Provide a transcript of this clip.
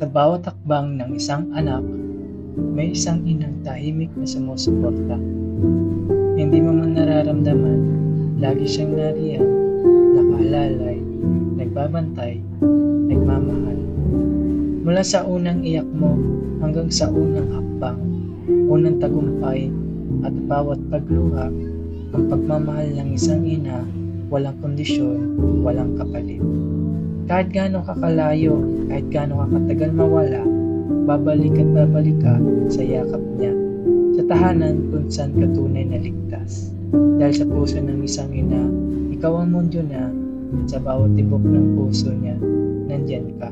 Sa bawat hakbang ng isang anak, may isang inang tahimik na sumusuporta. Hindi mo man nararamdaman, lagi siyang nariyan, nakaalalay, nagbabantay, nagmamahal. Mula sa unang iyak mo hanggang sa unang hakbang, unang tagumpay at bawat pagluha, ang pagmamahal ng isang ina, walang kondisyon, walang kapalit. Kahit gaano kakalayo, kahit gaano kakatagal mawala, babalik at babalik ka sa yakap niya, sa tahanan kung saan ka tunay na ligtas. Dahil sa puso ng isang ina, ikaw ang mundo na, at sa bawat tibok ng puso niya, nandyan ka.